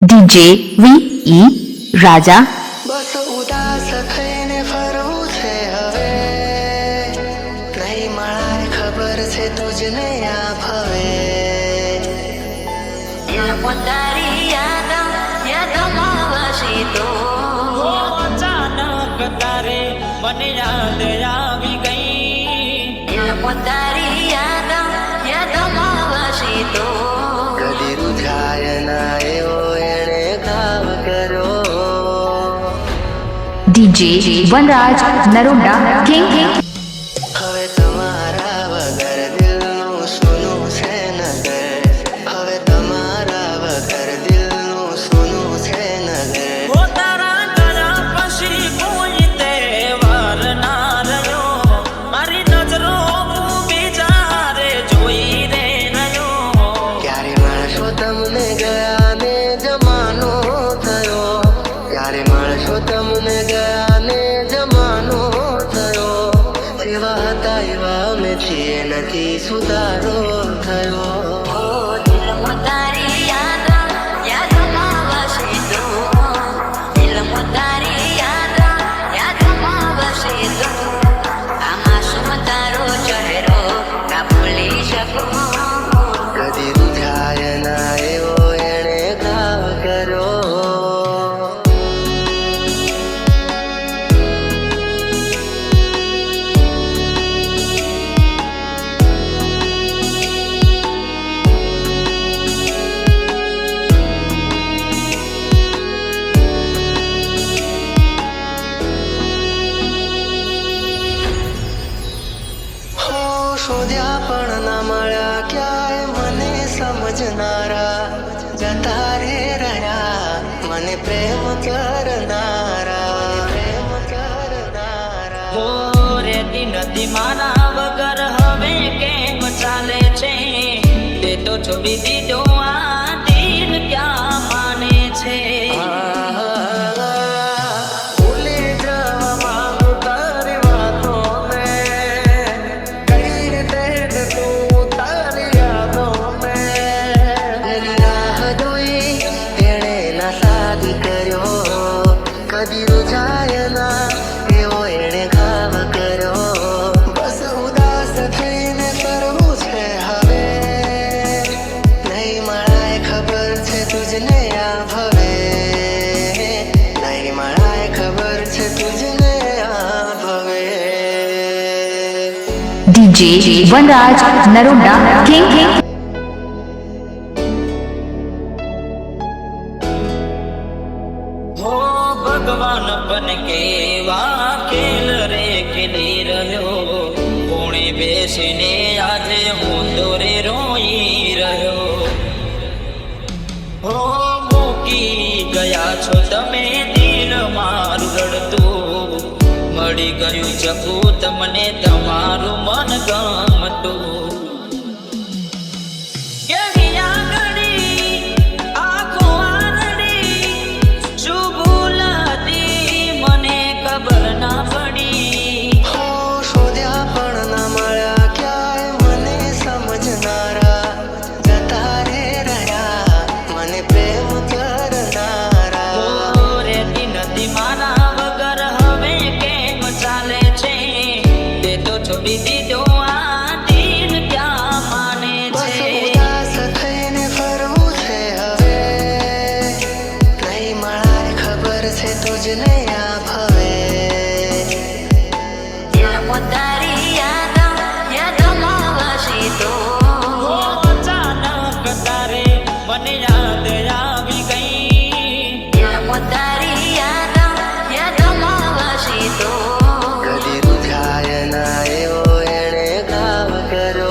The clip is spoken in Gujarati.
DJ VE રાજા બસ ઉદાસ થઈને ફરવું છે હવે, નહીં મળાય ખબર છે તુજને આ ભવે. તારી યાદમાં વસી તો અચાનક તારે મને યાદ આવી ગઈ. તારી યાદમાં વસી તો કદી રૂઝાય ના એવો એણે ઘાવ કર્યો. DJ વનરાજ નરોડા કિંગ હવે તમારા વગર દિલનું સોનું છે નગર, હવે તમારા વગર દિલનું સોનું છે નગર. ઓ તારા ગયા પછી કોઈ તહેવાર ના રહ્યો, મારી નજરો બીજારે જોઈ રે રહ્યો. ક્યારે માણસો તમને ગયા ને જમાનો થયો, ક્યારે માણસો તમને ગયા ને જમાનો થયો. જેવા હતા એવા અમે છીએ, નથી સુધારો થયો. તારી યાદમાં વસી તો તારી યાદમાં વસી તો આમાં શું તારો ચહેરો ના ભૂલી શકું. કદી રૂઝાય ના એવો એણે ઘાવ કર્યો. શોધ્યા પણ ના મળ્યા ક્યાંય મને સમજનારા, જતા રે રહ્યા મને પ્રેમ કરનારા, પ્રેમ કરનારા. ઓ રેતી નથી મારા વગર હવે કેમ ચાલે છે, તે તો છોડી દીધો આ દિલ ક્યાં માને છે. ભૂલી જવા માંગુ તારી વાતોને, કઈ રીતે તું તારી યાદોને. એની રાહ જોઈ એણે ના સાદ કર્યો, કદી રૂઝાય ના એવો એણે ઘાવ કર્યો. બસ ઉદાસ થઈને કરવું છે હવે, નહીં મળાય ખબર છે તુજને આ ભવે, નહીં મળાય ખબર છે તુજને આ ભવે. DJ વનરાજ નરોડા કિંગ હો ભગવાન પણ કેવા ખેલ રે ખેલી રહ્યો, કોણે બેસીને આજે હું દોરે રોઈ રહ્યો. હો મૂકી ગયા છો તમે દિલ મારું રડતું, મળી ગયું ચકું તમને તમારું મન ગમતું. કેવી આંગળી આંખો આરડી, શું ભૂલ હતી મને ખબર ના પડી. હો શોધ્યા પણ ના મળ્યા ક્યાંય મને સમજનારા, જતા રે રહ્યા મને પ્રેમ કરનારા. ઓ રેતી નથી મારા વગર હવે કેમ ચાલે છે, તે તો છોડી દીધો આ દિલ ક્યાં માને બસ છે. ઉદાસ થઈને ફરવું છે હવે, નહીં મળાય ખબર છે તુજને આ ભવે. તારી યાદમાં વસી તો ઓ અચાનક તારે મને યાદ આવી ગઈ. તારી યાદમાં વસી તો કદી રૂઝાય ના એવો એણે ઘાવ કર્યો.